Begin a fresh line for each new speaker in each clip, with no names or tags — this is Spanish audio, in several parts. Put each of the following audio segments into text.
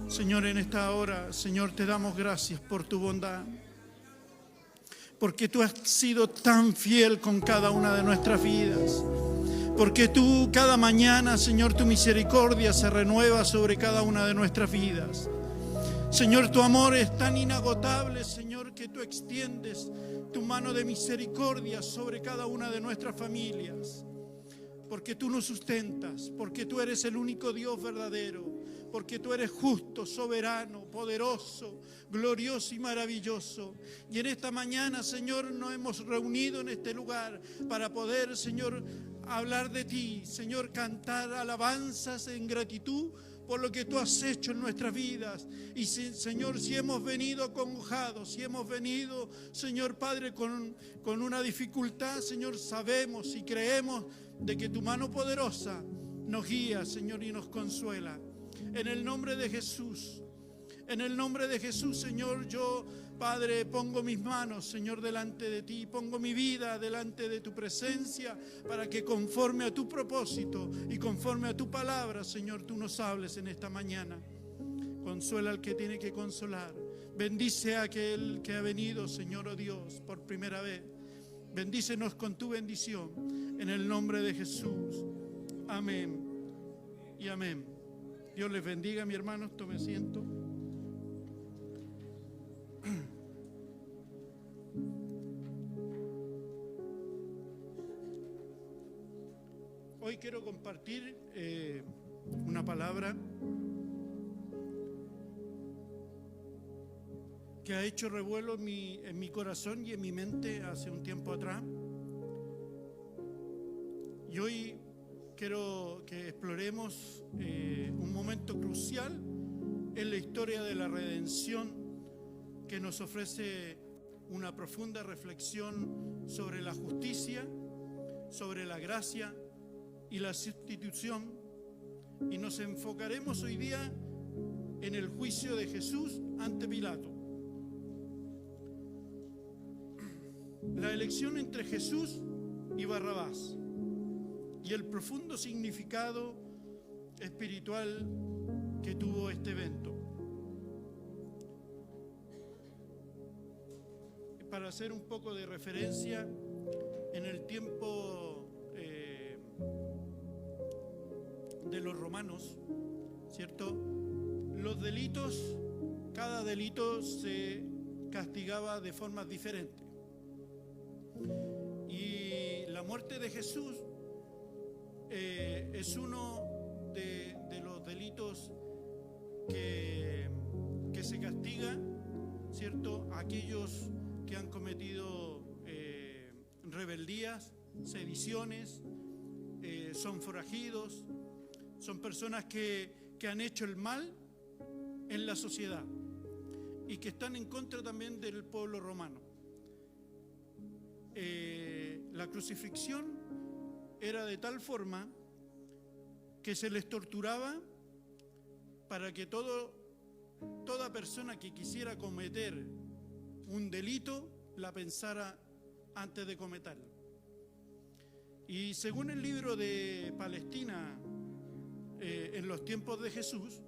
Señor, en esta hora, Señor, te damos gracias por tu bondad, porque tú has sido tan fiel con cada una de nuestras vidas, porque tú cada mañana, Señor, tu misericordia se renueva sobre cada una de nuestras vidas. Señor, tu amor es tan inagotable, Señor, que tú extiendes tu mano de misericordia sobre cada una de nuestras familias, porque tú nos sustentas, porque tú eres el único Dios verdadero, porque tú eres justo, soberano, poderoso, glorioso y maravilloso. Y en esta mañana, Señor, nos hemos reunido en este lugar para poder, Señor, hablar de ti, Señor, cantar alabanzas en gratitud por lo que tú has hecho en nuestras vidas. Y Señor, si hemos venido acongojados, si hemos venido, Señor Padre, con una dificultad, Señor, sabemos y creemos de que tu mano poderosa nos guía, Señor, y nos consuela. En el nombre de Jesús, Señor, yo, Padre, pongo mis manos, Señor, delante de ti, pongo mi vida delante de tu presencia, para que conforme a tu propósito y conforme a tu palabra, Señor, tú nos hables en esta mañana. Consuela al que tiene que consolar. Bendice a aquel que ha venido, Señor, oh Dios, por primera vez. Bendícenos con tu bendición, en el nombre de Jesús. Amén y amén. Dios les bendiga, mi hermano. Tome asiento. Hoy quiero compartir una palabra que ha hecho revuelo en mi corazón y en mi mente hace un tiempo atrás. Y hoy quiero que exploremos un momento crucial en la historia de la redención, que nos ofrece una profunda reflexión sobre la justicia, sobre la gracia y la sustitución. Y nos enfocaremos hoy día en el juicio de Jesús ante Pilato. La elección entre Jesús y Barrabás y el profundo significado espiritual que tuvo este evento. Para hacer un poco de referencia, en el tiempo de los romanos, ¿cierto? Los delitos, cada delito se castigaba de formas diferentes. Y la muerte de Jesús es uno de los delitos que se castiga, ¿cierto? Aquellos que han cometido rebeldías, sediciones, son forajidos, son personas que han hecho el mal en la sociedad y que están en contra también del pueblo romano. La crucifixión era de tal forma que se les torturaba para que toda persona que quisiera cometer un delito la pensara antes de cometerlo. Y según el libro de Palestina, en los tiempos de Jesús,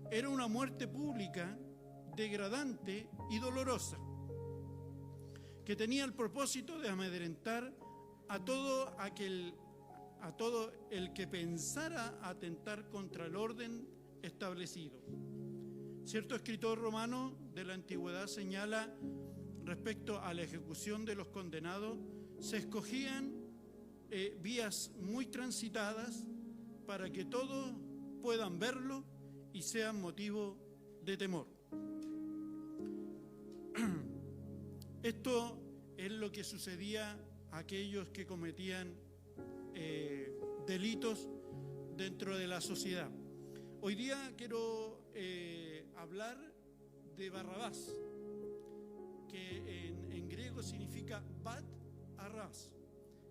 era una muerte pública, degradante y dolorosa, que tenía el propósito de amedrentar a todo el que pensara atentar contra el orden establecido. Cierto escritor romano de la antigüedad señala, respecto a la ejecución de los condenados, se escogían vías muy transitadas para que todos puedan verlo y sean motivo de temor. Esto es lo que sucedía a aquellos que cometían delitos dentro de la sociedad. Hoy día quiero hablar de Barrabás, que en griego significa Bat Arras,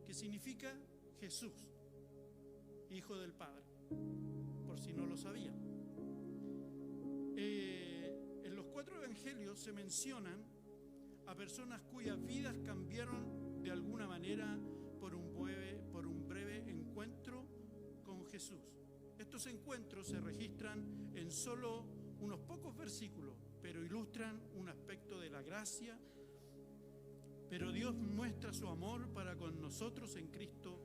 que significa Jesús, Hijo del Padre, por si no lo sabían. En los 4 evangelios se mencionan a personas cuyas vidas cambiaron de alguna manera por un breve encuentro con Jesús. Estos encuentros se registran en solo unos pocos versículos, pero ilustran un aspecto de la gracia. Pero Dios muestra su amor para con nosotros en Cristo,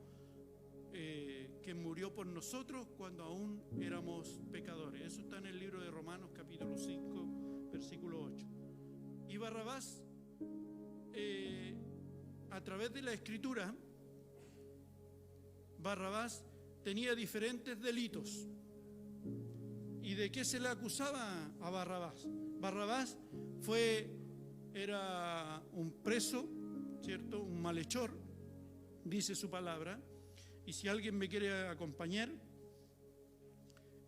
que murió por nosotros cuando aún éramos pecadores. Eso está en el libro de Romanos capítulo 5, versículo 8. Y Barrabás, a través de la Escritura, Barrabás tenía diferentes delitos. ¿Y de qué se le acusaba a Barrabás? Barrabás era un preso, ¿cierto? Un malhechor, dice su palabra. Y si alguien me quiere acompañar,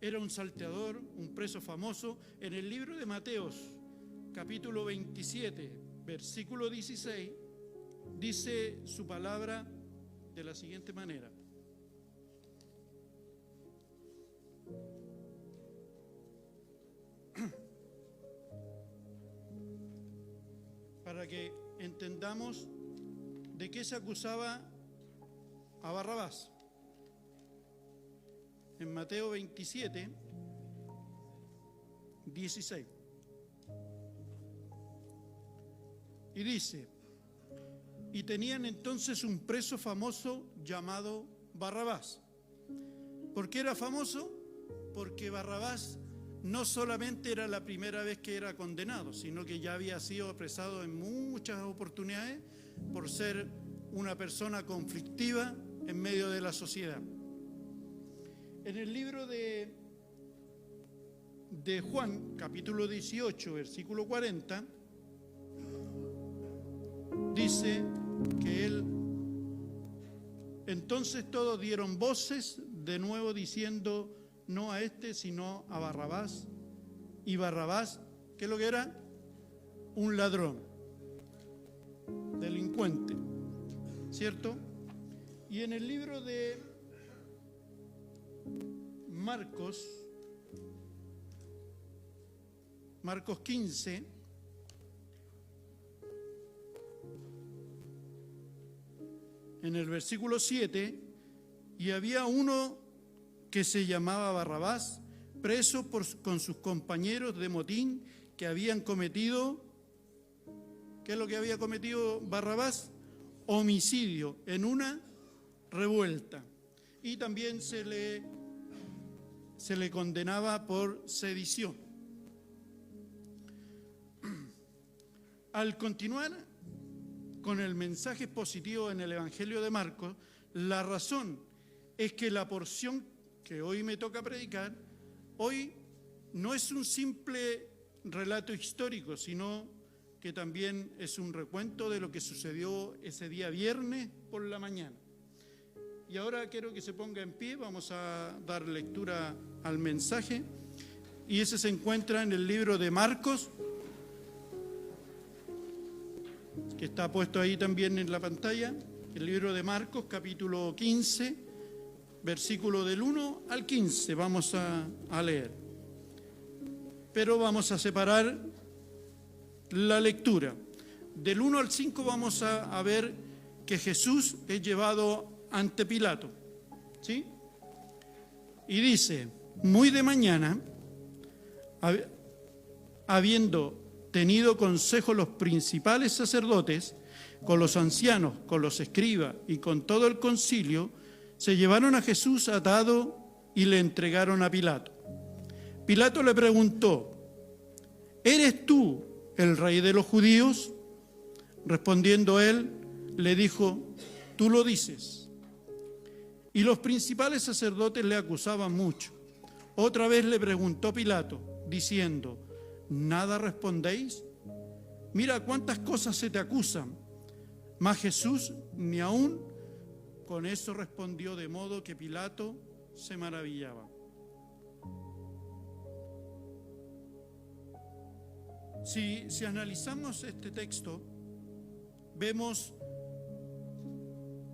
era un salteador, un preso famoso. En el libro de Mateos, capítulo 27, versículo 16, dice su palabra de la siguiente manera. Para que entendamos de qué se acusaba a Barrabás. En Mateo 27, 16. Y dice: y tenían entonces un preso famoso llamado Barrabás. ¿Por qué era famoso? Porque Barrabás no solamente era la primera vez que era condenado, sino que ya había sido apresado en muchas oportunidades por ser una persona conflictiva en medio de la sociedad. En el libro de Juan, capítulo 18, versículo 40, dice que entonces todos dieron voces de nuevo diciendo: no a este, sino a Barrabás. Y Barrabás, ¿qué es lo que era? Un ladrón, delincuente, ¿cierto? Y en el libro de Marcos 15, en el versículo 7, y había uno que se llamaba Barrabás, preso con sus compañeros de motín, que habían cometido, ¿qué es lo que había cometido Barrabás? Homicidio en una revuelta. Y también se le condenaba por sedición. Al continuar con el mensaje positivo en el Evangelio de Marcos, la razón es que la porción que hoy me toca predicar, hoy no es un simple relato histórico, sino que también es un recuento de lo que sucedió ese día viernes por la mañana. Y ahora quiero que se ponga en pie, vamos a dar lectura al mensaje, y ese se encuentra en el libro de Marcos, que está puesto ahí también en la pantalla, el libro de Marcos, capítulo 15, versículo del 1 al 15, vamos a leer. Pero vamos a separar la lectura. Del 1 al 5 vamos a ver que Jesús es llevado ante Pilato, ¿sí? Y dice: muy de mañana, habiendo tenido consejo los principales sacerdotes, con los ancianos, con los escribas y con todo el concilio, se llevaron a Jesús atado y le entregaron a Pilato. Pilato le preguntó: ¿eres tú el rey de los judíos? Respondiendo él, le dijo: tú lo dices. Y los principales sacerdotes le acusaban mucho. Otra vez le preguntó Pilato, diciendo: ¿nada respondéis? Mira cuántas cosas se te acusan. Mas Jesús ni aún con eso respondió, de modo que Pilato se maravillaba. Si analizamos este texto, vemos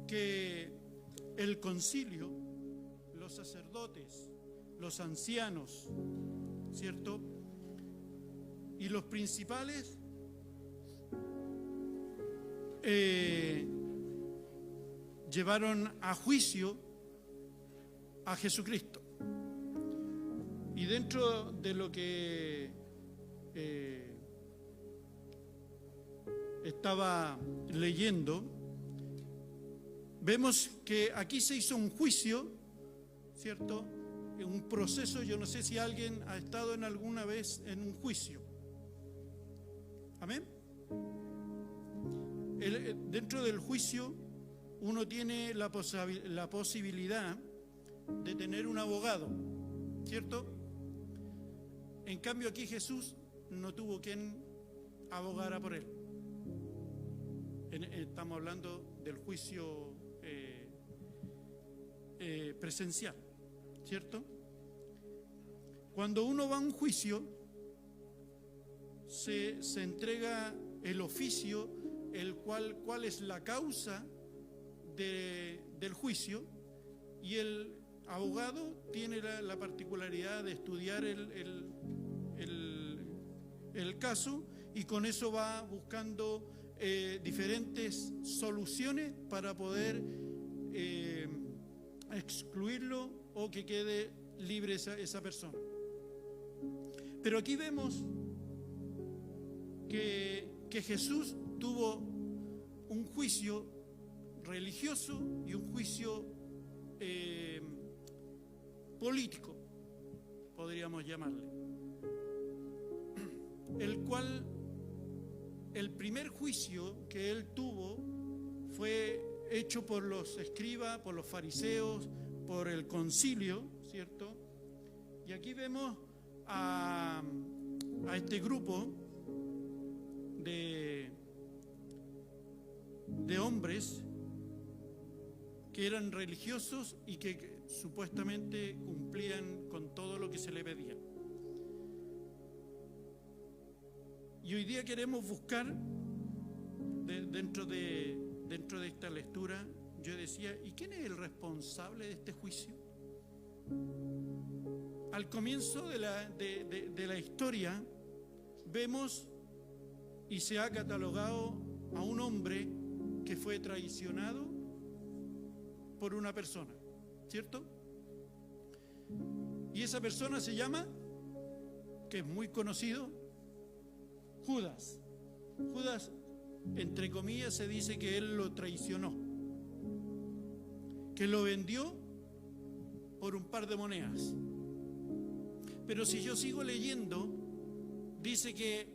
que el concilio, los sacerdotes, los ancianos, ¿cierto? Y los principales llevaron a juicio a Jesucristo. Y dentro de lo que estaba leyendo, vemos que aquí se hizo un juicio, ¿cierto? Un proceso. Yo no sé si alguien ha estado en alguna vez en un juicio. Amén. Dentro del juicio uno tiene la posibilidad de tener un abogado, ¿cierto? En cambio aquí Jesús no tuvo quien abogara por él. Estamos hablando del juicio presencial, ¿cierto? Cuando uno va a un juicio, se entrega el oficio, cuál es la causa del juicio, y el abogado tiene la particularidad de estudiar el caso, y con eso va buscando diferentes soluciones para poder excluirlo o que quede libre esa persona. Pero aquí vemos que Jesús tuvo un juicio religioso y un juicio político, podríamos llamarle, el cual el primer juicio que él tuvo fue hecho por los escribas, por los fariseos, por el concilio, ¿cierto? Y aquí vemos a este grupo de hombres que eran religiosos y que supuestamente cumplían con todo lo que se le pedía. Y hoy día queremos buscar, dentro de esta lectura, yo decía, ¿y quién es el responsable de este juicio? Al comienzo de la historia vemos y se ha catalogado a un hombre que fue traicionado por una persona, ¿cierto? Y esa persona se llama, que es muy conocido, Judas. Judas, entre comillas, se dice que él lo traicionó, que lo vendió por un par de monedas. Pero si yo sigo leyendo, dice que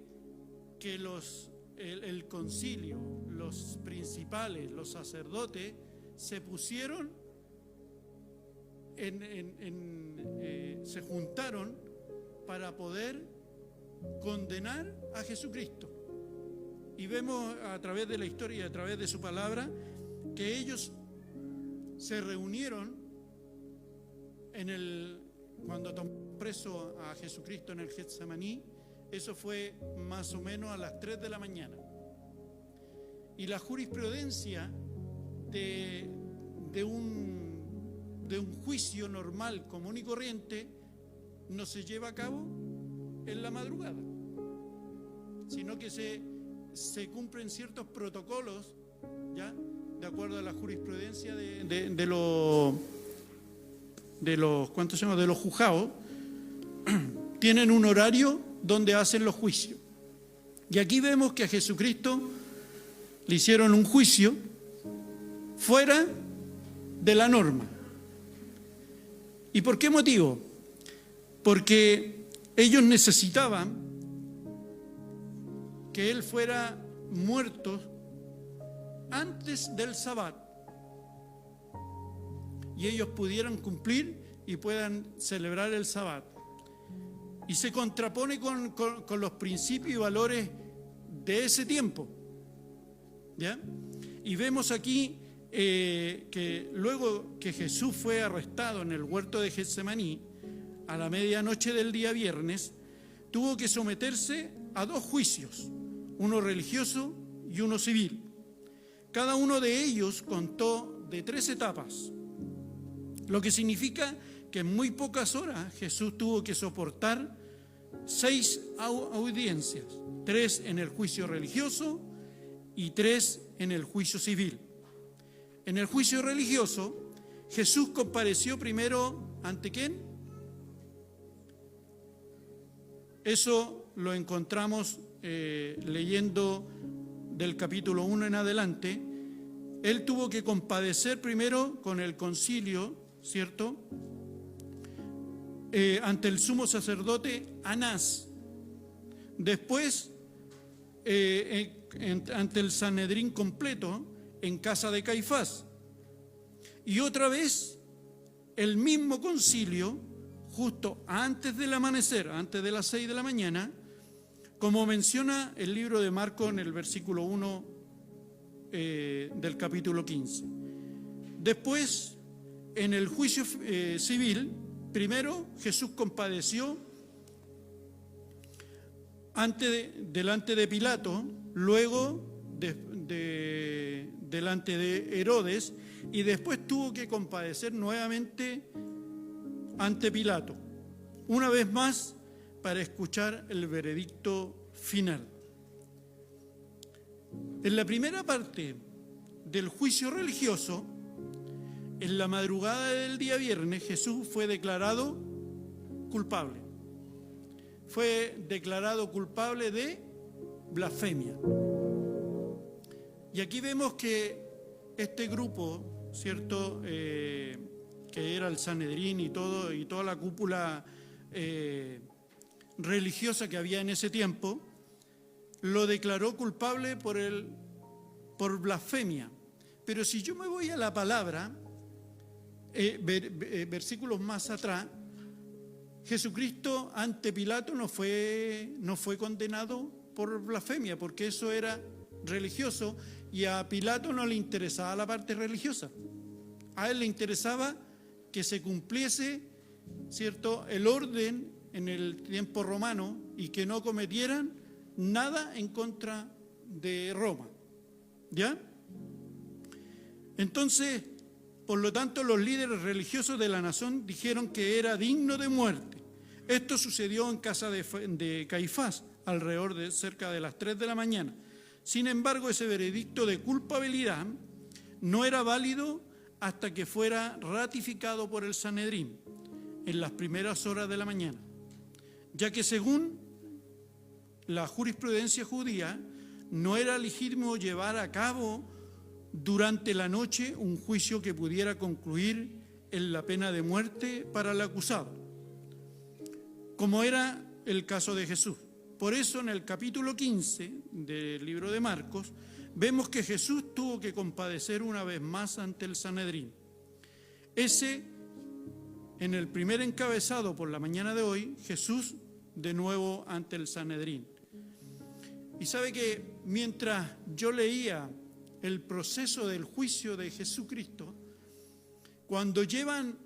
el concilio, los principales, los sacerdotes, se pusieron, se juntaron para poder condenar a Jesucristo. Y vemos a través de la historia y a través de su palabra que ellos se reunieron cuando tomó preso a Jesucristo en el Getsemaní. Eso fue más o menos a las 3 de la mañana. Y la jurisprudencia de un juicio normal, común y corriente, no se lleva a cabo en la madrugada, sino que se cumplen ciertos protocolos, ¿ya? De acuerdo a la jurisprudencia de los juzgados. Tienen un horario donde hacen los juicios. Y aquí vemos que a Jesucristo le hicieron un juicio fuera de la norma. ¿Y por qué motivo? Porque ellos necesitaban que él fuera muerto antes del Sabbat, y ellos pudieran cumplir y puedan celebrar el Sabbat. Y se contrapone con los principios y valores de ese tiempo, ¿ya? Y vemos aquí que luego que Jesús fue arrestado en el huerto de Getsemaní, a la medianoche del día viernes, tuvo que someterse a 2 juicios, uno religioso y uno civil. Cada uno de ellos contó de 3 etapas, lo que significa que en muy pocas horas Jesús tuvo que soportar 6 audiencias, 3 en el juicio religioso y 3 en el juicio civil. En el juicio religioso, Jesús compareció primero ¿ante quién? Eso lo encontramos leyendo del capítulo 1 en adelante. Él tuvo que compadecer primero con el concilio, ¿cierto?, ante el sumo sacerdote Anás. Después, ante el Sanedrín completo, en casa de Caifás. Y otra vez, el mismo concilio, justo antes del amanecer, antes de las 6 de la mañana, como menciona el libro de Marcos en el versículo 1 del capítulo 15. Después, en el juicio civil, primero Jesús compadeció delante de Pilato, luego delante de Herodes, y después tuvo que compadecer nuevamente ante Pilato, una vez más para escuchar el veredicto final. En la primera parte del juicio religioso, en la madrugada del día viernes, Jesús fue declarado culpable. Fue declarado culpable de blasfemia. Y aquí vemos que este grupo, ¿cierto?, que era el Sanedrín y toda la cúpula religiosa que había en ese tiempo, lo declaró culpable por blasfemia. Pero si yo me voy a la palabra, versículos más atrás, Jesucristo ante Pilato no fue condenado por blasfemia, porque eso era religioso y a Pilato no le interesaba la parte religiosa. A él le interesaba que se cumpliese, ¿cierto?, el orden en el tiempo romano y que no cometieran nada en contra de Roma. ¿Ya? Entonces, por lo tanto, los líderes religiosos de la nación dijeron que era digno de muerte. Esto sucedió en casa de Caifás, alrededor de cerca de las 3 de la mañana. Sin embargo, ese veredicto de culpabilidad no era válido hasta que fuera ratificado por el Sanedrín en las primeras horas de la mañana, ya que según la jurisprudencia judía no era legítimo llevar a cabo durante la noche un juicio que pudiera concluir en la pena de muerte para el acusado, como era el caso de Jesús. Por eso en el capítulo 15 del libro de Marcos vemos que Jesús tuvo que compadecer una vez más ante el Sanedrín. En el primer encabezado por la mañana de hoy, Jesús de nuevo ante el Sanedrín. Y sabe que mientras yo leía el proceso del juicio de Jesucristo, cuando llevan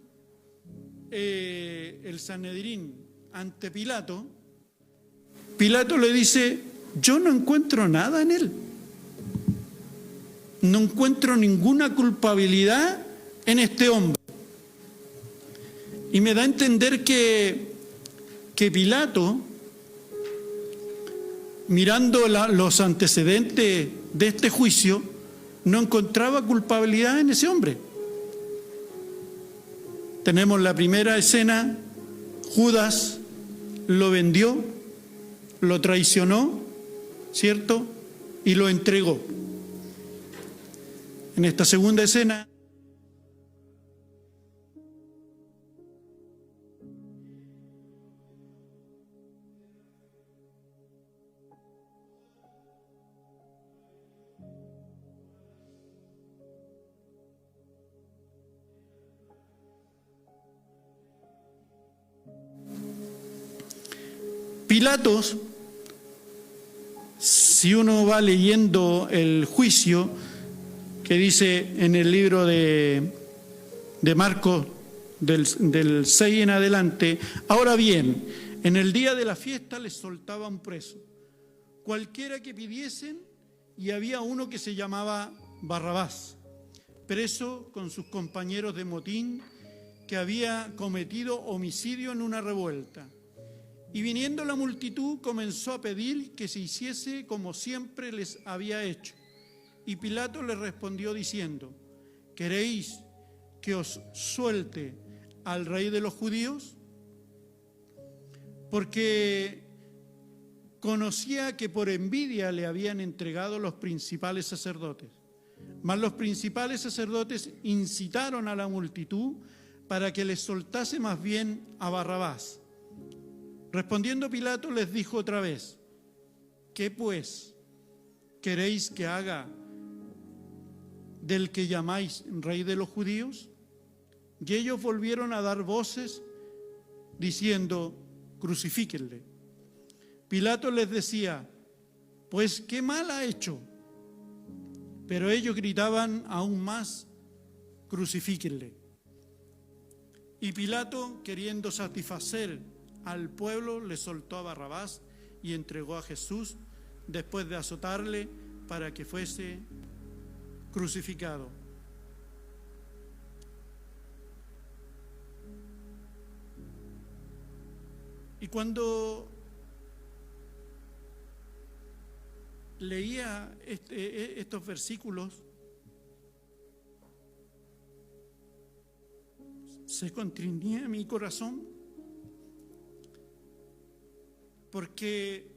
el Sanedrín ante Pilato, Pilato le dice: yo no encuentro nada en él, no encuentro ninguna culpabilidad en este hombre. Y me da a entender que Pilato, mirando los antecedentes de este juicio, no encontraba culpabilidad en ese hombre. Tenemos la primera escena: Judas lo vendió, lo traicionó, ¿cierto?, y lo entregó. En esta segunda escena, Pilatos, si uno va leyendo el juicio que dice en el libro de Marcos del 6 en adelante: ahora bien, en el día de la fiesta les soltaba un preso, cualquiera que pidiesen, y había uno que se llamaba Barrabás, preso con sus compañeros de motín, que había cometido homicidio en una revuelta. Y viniendo la multitud comenzó a pedir que se hiciese como siempre les había hecho. Y Pilato les respondió diciendo: ¿queréis que os suelte al rey de los judíos? Porque conocía que por envidia le habían entregado los principales sacerdotes. Mas los principales sacerdotes incitaron a la multitud para que les soltase más bien a Barrabás. Respondiendo Pilato les dijo otra vez: ¿qué pues queréis que haga del que llamáis rey de los judíos? Y ellos volvieron a dar voces diciendo: crucifíquenle. Pilato les decía: pues ¿qué mal ha hecho? Pero ellos gritaban aún más: crucifíquenle. Y Pilato, queriendo satisfacer al pueblo, le soltó a Barrabás y entregó a Jesús después de azotarle para que fuese crucificado. Y cuando leía estos versículos, se constreñía mi corazón, porque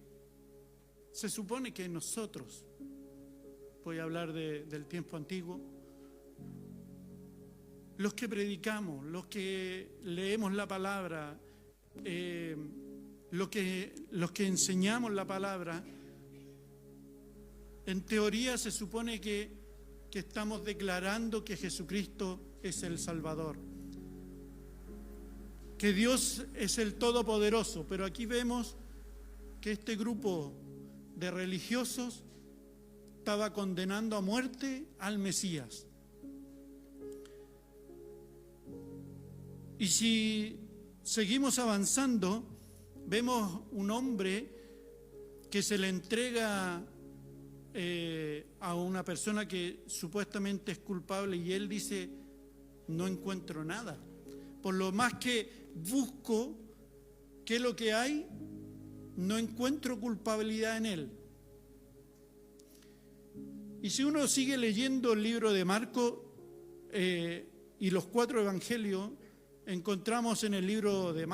se supone que nosotros, voy a hablar del tiempo antiguo, los que predicamos, los que leemos la palabra, los que enseñamos la palabra, en teoría se supone que estamos declarando que Jesucristo es el Salvador, que Dios es el Todopoderoso, pero aquí vemos que este grupo de religiosos estaba condenando a muerte al Mesías. Y si seguimos avanzando, vemos un hombre que se le entrega a una persona que supuestamente es culpable y él dice: no encuentro nada. Por lo más que busco qué es lo que hay, no encuentro culpabilidad en él. Y si uno sigue leyendo el libro de Marcos y los 4 evangelios, encontramos en el libro de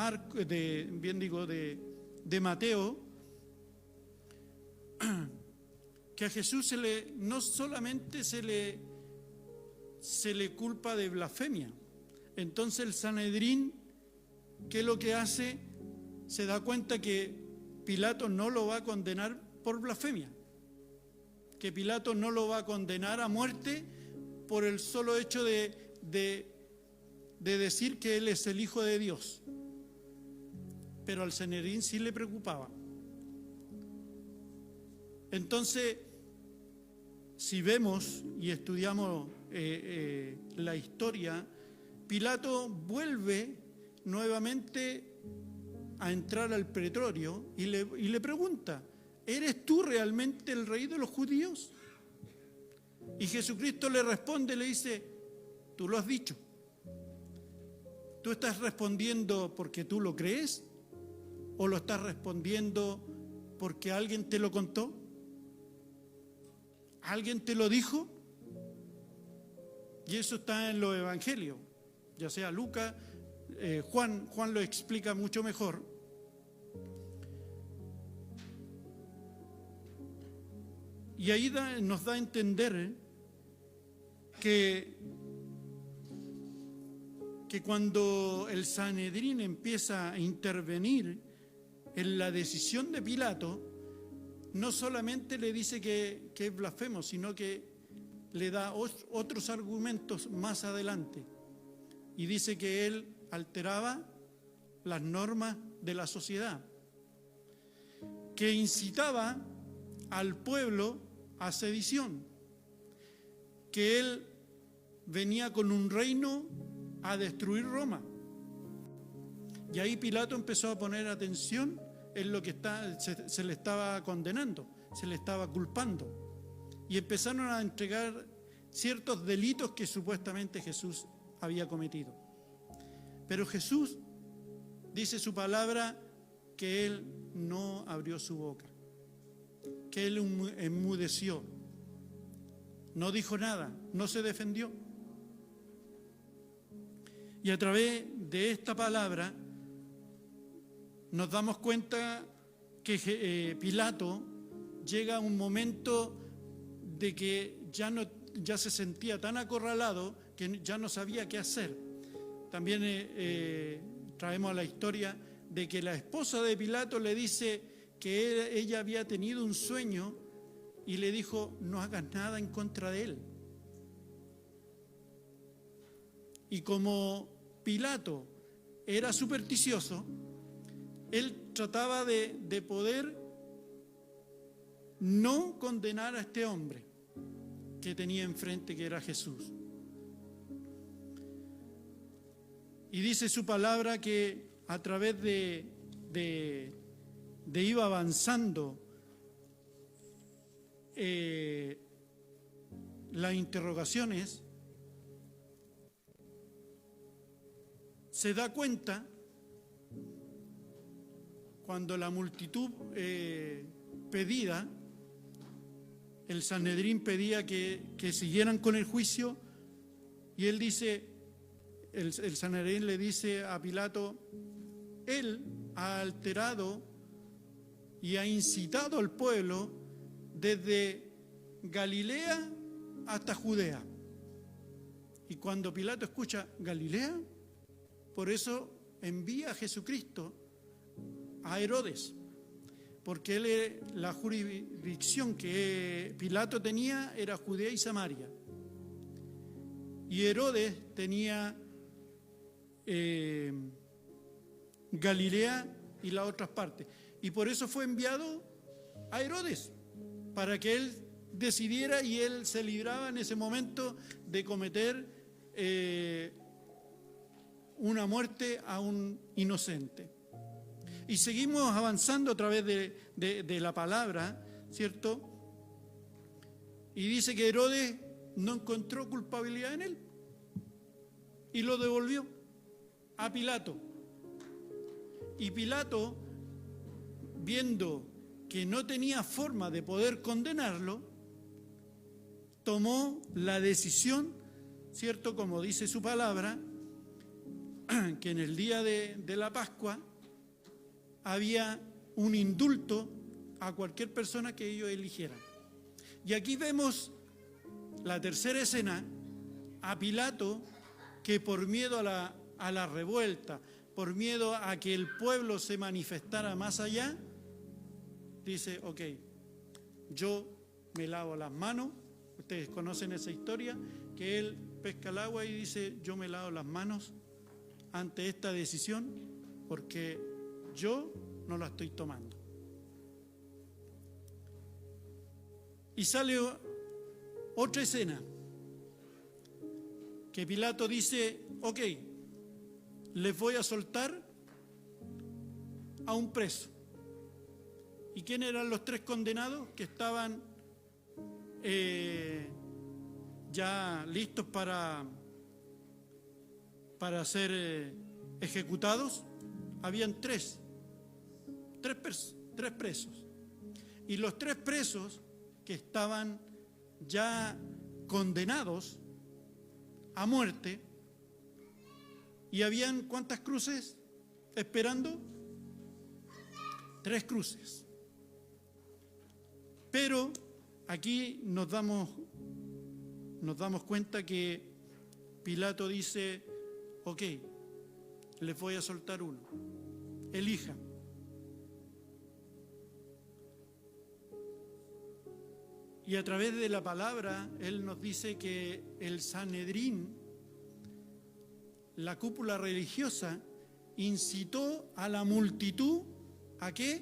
Mateo, que a Jesús no solamente se le culpa de blasfemia. Entonces el Sanedrín, ¿qué es lo que hace? Se da cuenta que Pilato no lo va a condenar por blasfemia, que Pilato no lo va a condenar a muerte por el solo hecho de decir que él es el Hijo de Dios. Pero al Sanedrín sí le preocupaba. Entonces, si vemos y estudiamos la historia, Pilato vuelve nuevamente a entrar al pretorio y le pregunta: ¿eres tú realmente el rey de los judíos? Y Jesucristo le responde, le dice: tú lo has dicho. ¿Tú estás respondiendo porque tú lo crees? ¿O lo estás respondiendo porque alguien te lo contó? ¿Alguien te lo dijo? Y eso está en los evangelios, ya sea Lucas, Juan lo explica mucho mejor. Y ahí nos da a entender que cuando el Sanedrín empieza a intervenir en la decisión de Pilato, no solamente le dice que es blasfemo, sino que le da otros argumentos más adelante. Y dice que él alteraba las normas de la sociedad, que incitaba al pueblo a sedición, que él venía con un reino a destruir Roma. Y ahí Pilato empezó a poner atención en lo que se le estaba condenando, se le estaba culpando. Y empezaron a entregar ciertos delitos que supuestamente Jesús había cometido. Pero Jesús dice su palabra que él no abrió su boca, que él enmudeció, no dijo nada, no se defendió. Y a través de esta palabra nos damos cuenta que Pilato llega a un momento de que ya se sentía tan acorralado que ya no sabía qué hacer. También traemos a la historia de que la esposa de Pilato le dice que ella había tenido un sueño y le dijo: no hagas nada en contra de él. Y como Pilato era supersticioso, él trataba de poder no condenar a este hombre que tenía enfrente, que era Jesús. Y dice su palabra que a través de iba avanzando las interrogaciones, se da cuenta cuando la multitud pedida, el Sanedrín pedía que siguieran con el juicio, y él dice, el Sanedrín le dice a Pilato: él ha alterado y ha incitado al pueblo desde Galilea hasta Judea. Y cuando Pilato escucha Galilea, por eso envía a Jesucristo a Herodes, porque la jurisdicción que Pilato tenía era Judea y Samaria, y Herodes tenía Galilea y las otras partes, y por eso fue enviado a Herodes, para que él decidiera, y él se libraba en ese momento de cometer una muerte a un inocente. Y seguimos avanzando a través de la palabra, ¿cierto? Y dice que Herodes no encontró culpabilidad en él y lo devolvió a Pilato. Y Pilato, viendo que no tenía forma de poder condenarlo, tomó la decisión, ¿cierto? Como dice su palabra, que en el día de la Pascua había un indulto a cualquier persona que ellos eligieran. Y aquí vemos la tercera escena, a Pilato, que por miedo a la revuelta, por miedo a que el pueblo se manifestara más allá, dice: ok, yo me lavo las manos. Ustedes conocen esa historia, que él pesca el agua y dice: yo me lavo las manos ante esta decisión, porque yo no la estoy tomando. Y sale otra escena, que Pilato dice: ok, les voy a soltar a un preso. ¿Y quiénes eran los tres condenados que estaban ya listos para ser ejecutados? Habían tres presos. Y los tres presos que estaban ya condenados a muerte, y habían ¿cuántas cruces esperando? 3 cruces. Pero aquí nos damos cuenta que Pilato dice: ok, les voy a soltar uno, elijan. Y a través de la palabra, él nos dice que el Sanedrín, la cúpula religiosa, incitó a la multitud ¿a qué?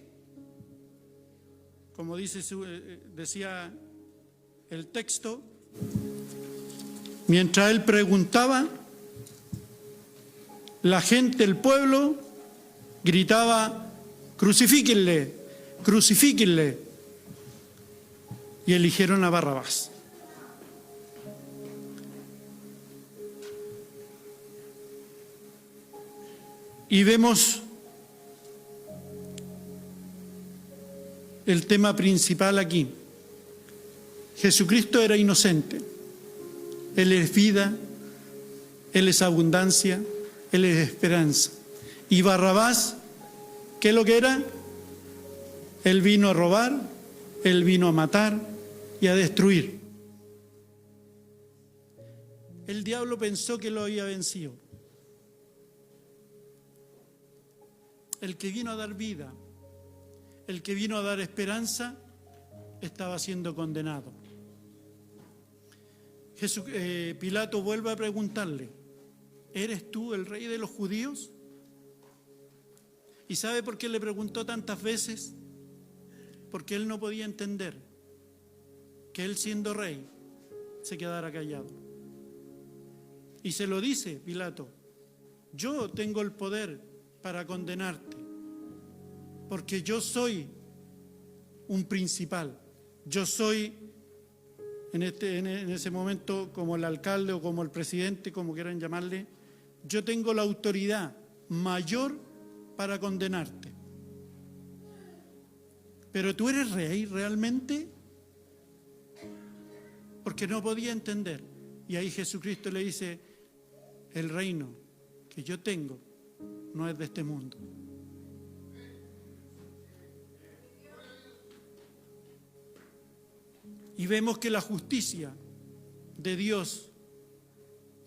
Como decía el texto, mientras él preguntaba, la gente, el pueblo, gritaba: crucifíquenle, crucifíquenle. Y eligieron a Barrabás. Y vemos el tema principal aquí. Jesucristo era inocente. Él es vida, Él es abundancia, Él es esperanza. Y Barrabás, ¿qué es lo que era? Él vino a robar, Él vino a matar y a destruir. El diablo pensó que lo había vencido. El que vino a dar vida, el que vino a dar esperanza, estaba siendo condenado. Pilato vuelve a preguntarle: ¿eres tú el rey de los judíos? ¿Y sabe por qué le preguntó tantas veces? Porque él no podía entender que él, siendo rey, se quedara callado. Y se lo dice Pilato: yo tengo el poder para condenarte, porque yo soy un principal. Yo soy en ese momento como el alcalde o como el presidente, como quieran llamarle. Yo tengo la autoridad mayor para condenarte. Pero tú eres rey realmente, porque no podía entender. Y ahí Jesucristo le dice: el reino que yo tengo no es de este mundo. Y vemos que la justicia de Dios,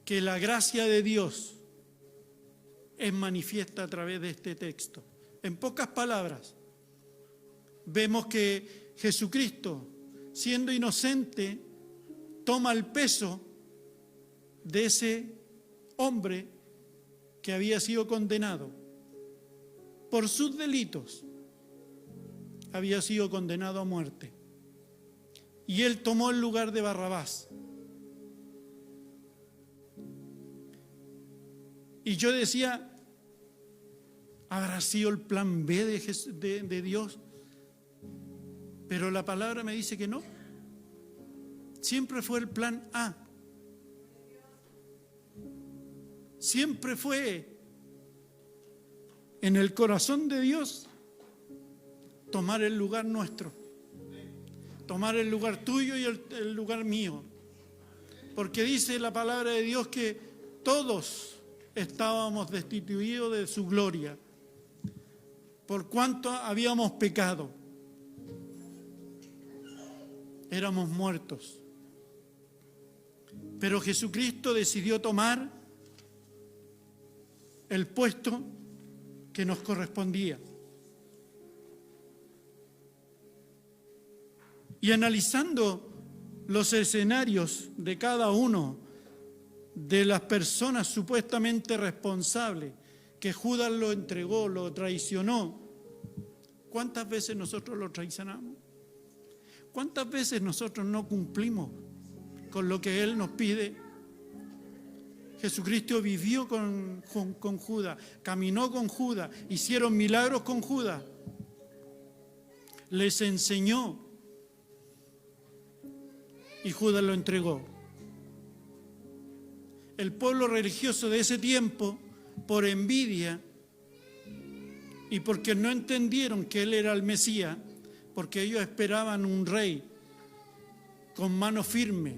que la gracia de Dios es manifiesta a través de este texto. En pocas palabras, vemos que Jesucristo, siendo inocente, toma el peso de ese hombre que había sido condenado por sus delitos, había sido condenado a muerte. Y él tomó el lugar de Barrabás. Y yo decía: ¿habrá sido el plan B de Dios? Pero la palabra me dice que no. Siempre fue el plan A. Siempre fue en el corazón de Dios tomar el lugar nuestro, tomar el lugar tuyo y el lugar mío. Porque dice la palabra de Dios que todos estábamos destituidos de su gloria, por cuanto habíamos pecado. Éramos muertos. Pero Jesucristo decidió tomar el puesto que nos correspondía. Y analizando los escenarios de cada uno de las personas supuestamente responsables, que Judas lo entregó, lo traicionó, ¿cuántas veces nosotros lo traicionamos? ¿Cuántas veces nosotros no cumplimos con lo que Él nos pide? Jesucristo vivió con Judas, caminó con Judas, hicieron milagros con Judas, les enseñó y Judas lo entregó. El pueblo religioso de ese tiempo, por envidia y porque no entendieron que Él era el Mesías, porque ellos esperaban un rey con mano firme,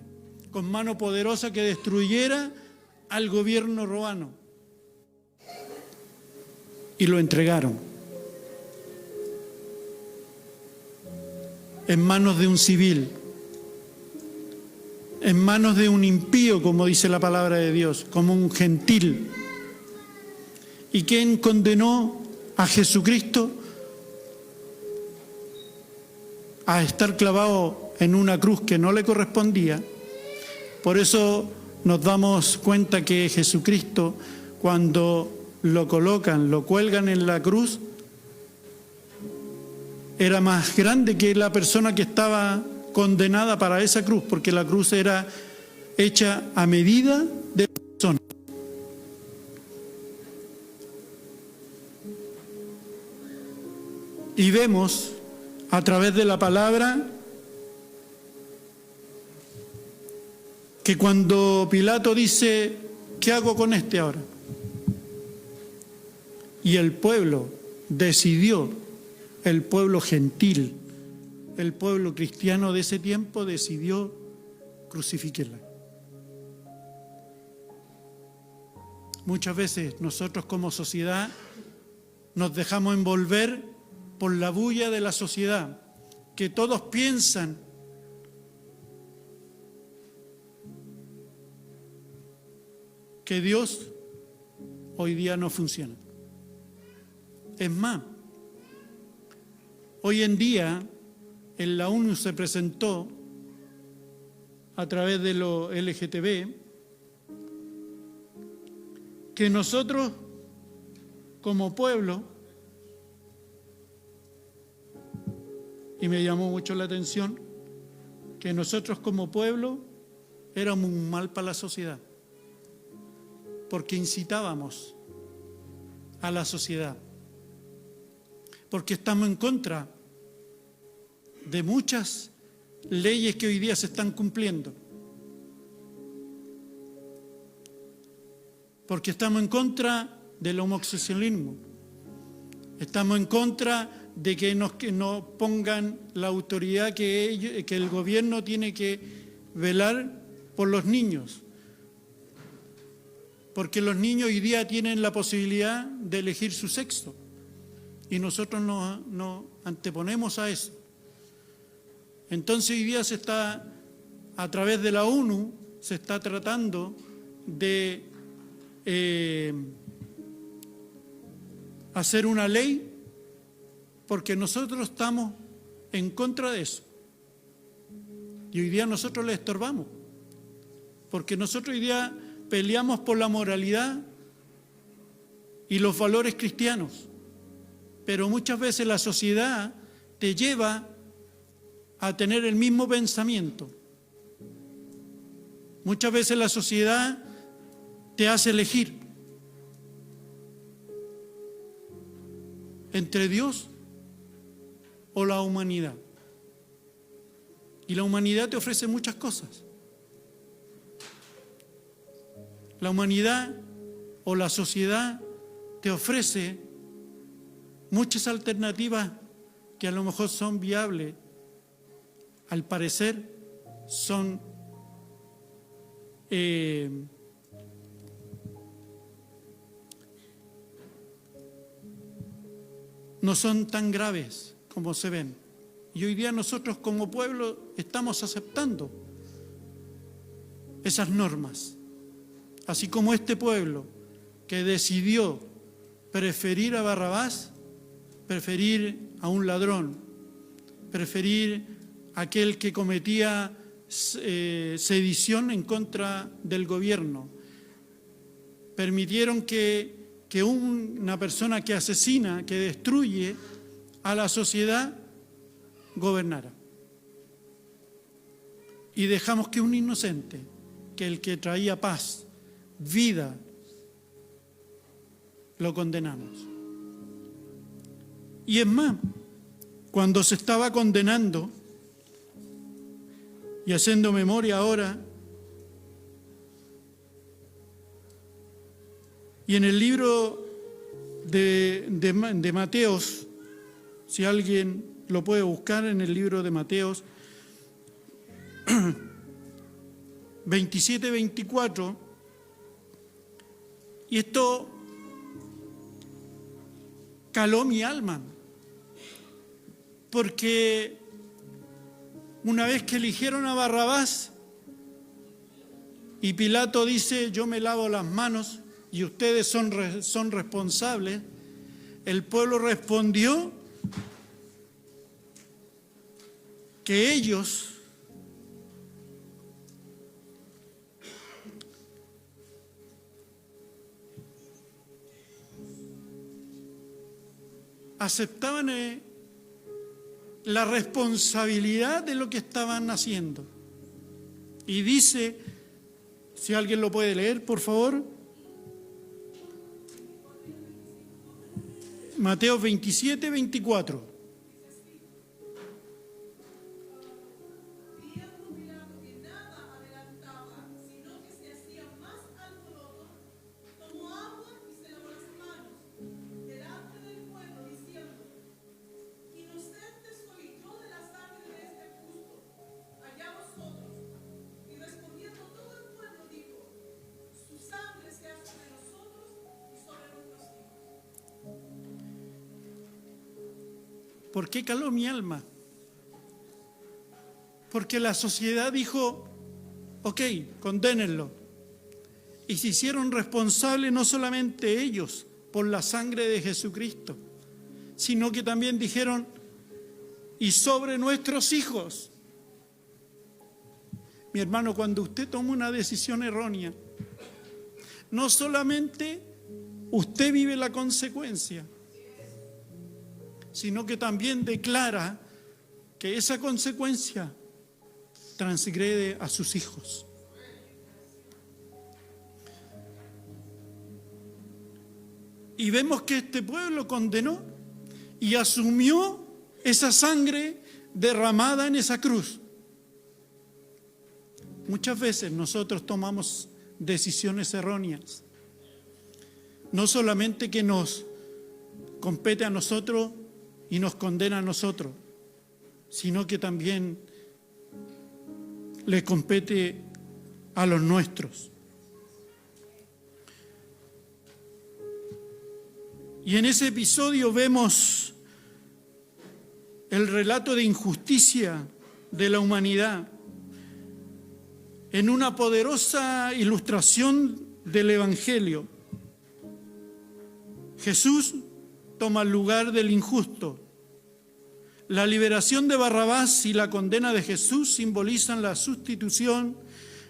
con mano poderosa que destruyera al gobierno romano. Y lo entregaron en manos de un civil, en manos de un impío, como dice la palabra de Dios, como un gentil. ¿Y quién condenó a Jesucristo a estar clavado en una cruz que no le correspondía? Por eso nos damos cuenta que Jesucristo, cuando lo colocan, lo cuelgan en la cruz, era más grande que la persona que estaba condenada para esa cruz, porque la cruz era hecha a medida de la persona. Y vemos a través de la palabra que cuando Pilato dice: ¿qué hago con este ahora? Y el pueblo decidió, el pueblo gentil, el pueblo cristiano de ese tiempo decidió crucificarla. Muchas veces nosotros como sociedad nos dejamos envolver por la bulla de la sociedad, que todos piensan que Dios hoy día no funciona. Es más, hoy en día en la ONU se presentó a través de lo LGTB que nosotros como pueblo, y me llamó mucho la atención, que nosotros como pueblo éramos un mal para la sociedad, porque incitábamos a la sociedad, porque estamos en contra de muchas leyes que hoy día se están cumpliendo, porque estamos en contra del homosexualismo, estamos en contra de que nos pongan la autoridad que el gobierno tiene que velar por los niños, porque los niños hoy día tienen la posibilidad de elegir su sexo y nosotros nos anteponemos a eso. Entonces hoy día se está, a través de la ONU, se está tratando de hacer una ley, porque nosotros estamos en contra de eso. Y hoy día nosotros le estorbamos, porque nosotros hoy día peleamos por la moralidad y los valores cristianos, pero muchas veces la sociedad te lleva a tener el mismo pensamiento. Muchas veces la sociedad te hace elegir entre Dios o la humanidad. Y la humanidad te ofrece muchas cosas. La humanidad o la sociedad te ofrece muchas alternativas que a lo mejor son viables, al parecer son no son tan graves como se ven. Y hoy día nosotros como pueblo estamos aceptando esas normas. Así como este pueblo que decidió preferir a Barrabás, preferir a un ladrón, preferir a aquel que cometía sedición en contra del gobierno, permitieron que una persona que asesina, que destruye a la sociedad, gobernara. Y dejamos que un inocente, que el que traía paz, vida, lo condenamos. Y es más, cuando se estaba condenando, y haciendo memoria ahora, y en el libro de Mateos, si alguien lo puede buscar en el libro de Mateos 27-24, y esto caló mi alma, porque una vez que eligieron a Barrabás y Pilato dice: yo me lavo las manos y ustedes son responsables, el pueblo respondió que ellos aceptaban la responsabilidad de lo que estaban haciendo. Y dice, si alguien lo puede leer, por favor, Mateo 27-24. ¿Por qué caló mi alma? Porque la sociedad dijo, ok, condénenlo. Y se hicieron responsables no solamente ellos por la sangre de Jesucristo, sino que también dijeron, y sobre nuestros hijos. Mi hermano, cuando usted toma una decisión errónea, no solamente usted vive la consecuencia, sino que también declara que esa consecuencia transgrede a sus hijos. Y vemos que este pueblo condenó y asumió esa sangre derramada en esa cruz. Muchas veces nosotros tomamos decisiones erróneas. No solamente que nos compete a nosotros y nos condena a nosotros, sino que también le compete a los nuestros. Y en ese episodio vemos el relato de injusticia de la humanidad en una poderosa ilustración del Evangelio. Jesús toma el lugar del injusto. La liberación de Barrabás y la condena de Jesús simbolizan la sustitución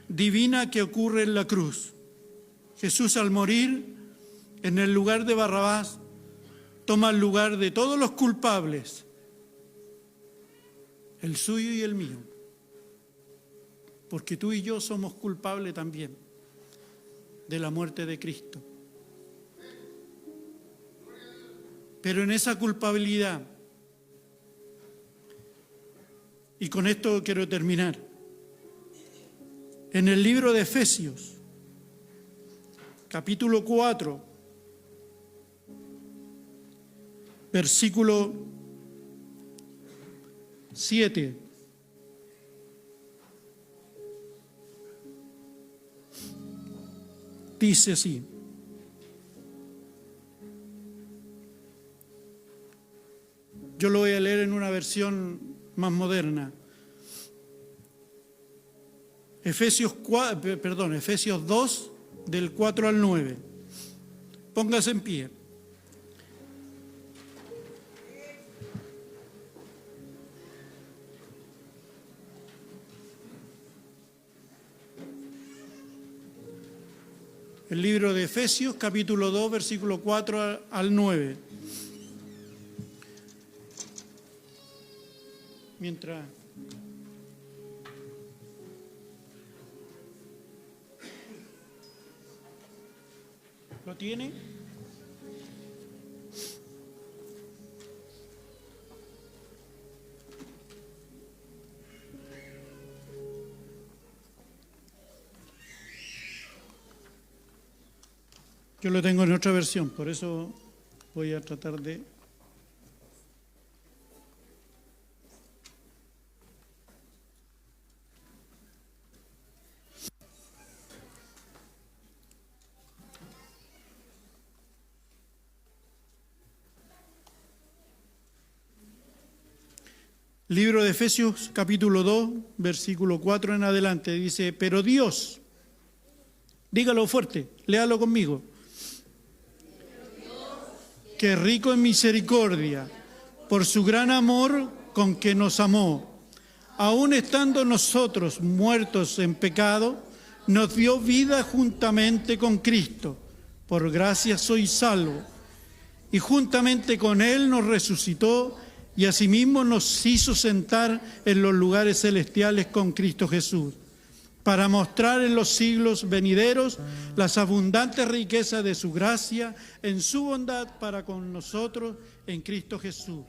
divina que ocurre en la cruz. Jesús, al morir en el lugar de Barrabás, toma el lugar de todos los culpables, el suyo y el mío, porque tú y yo somos culpables también de la muerte de Cristo. Pero en esa culpabilidad, y con esto quiero terminar, en el libro de Efesios, capítulo 4, versículo 7. Dice así: yo lo voy a leer en una versión más moderna. Efesios 2, del 4 al 9. Póngase en pie. El libro de Efesios, capítulo 2, versículo 4 al 9. Mientras ¿lo tiene? Yo lo tengo en otra versión, por eso voy a tratar de... Libro de Efesios, capítulo 2, versículo 4 en adelante, dice: pero Dios, dígalo fuerte, léalo conmigo, que rico en misericordia, por su gran amor con que nos amó, aun estando nosotros muertos en pecado, nos dio vida juntamente con Cristo. Por gracia sois salvos. Y juntamente con Él nos resucitó y asimismo nos hizo sentar en los lugares celestiales con Cristo Jesús, para mostrar en los siglos venideros las abundantes riquezas de su gracia en su bondad para con nosotros en Cristo Jesús.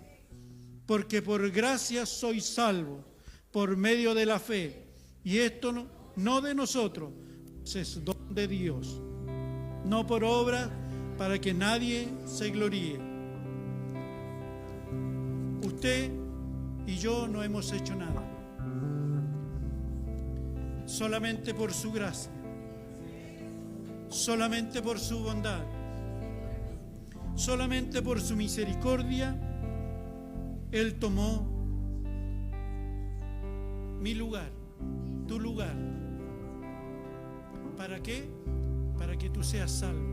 Porque por gracia sois salvos, por medio de la fe, y esto no de nosotros, es don de Dios, no por obra, para que nadie se gloríe. Usted y yo no hemos hecho nada, solamente por su gracia, solamente por su bondad, solamente por su misericordia, Él tomó mi lugar, tu lugar. ¿Para qué? Para que tú seas salvo,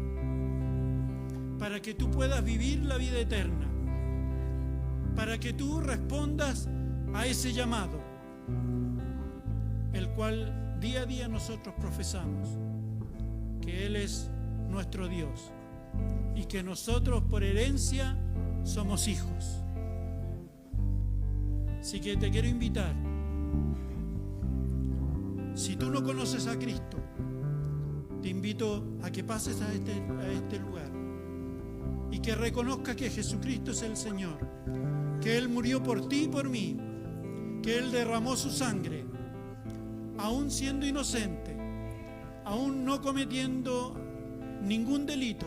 para que tú puedas vivir la vida eterna, para que tú respondas a ese llamado, el cual día a día nosotros profesamos, que Él es nuestro Dios y que nosotros por herencia somos hijos. Así que te quiero invitar, si tú no conoces a Cristo, te invito a que pases a este lugar y que reconozcas que Jesucristo es el Señor, que Él murió por ti y por mí, que Él derramó su sangre, aún siendo inocente, aún no cometiendo ningún delito.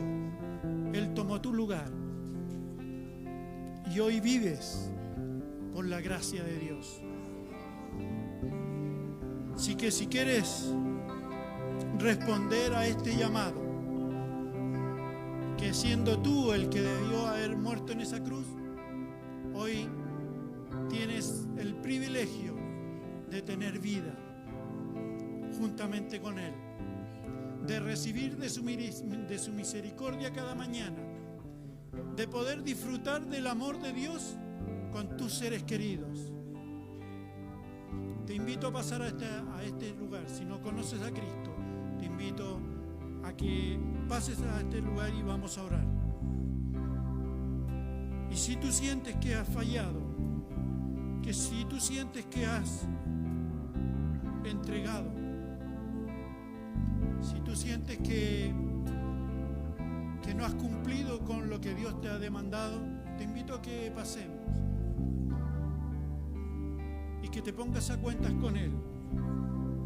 Él tomó tu lugar y hoy vives por la gracia de Dios. Así que si quieres responder a este llamado, que siendo tú el que debió haber muerto en esa cruz, hoy tienes el privilegio de tener vida juntamente con Él, de recibir de su misericordia cada mañana, de poder disfrutar del amor de Dios con tus seres queridos. Te invito a pasar a este lugar. Si no conoces a Cristo, te invito a que pases a este lugar y vamos a orar. Y si tú sientes que has fallado, que si tú sientes que has entregado, si tú sientes que no has cumplido con lo que Dios te ha demandado, te invito a que pasemos y que te pongas a cuentas con Él.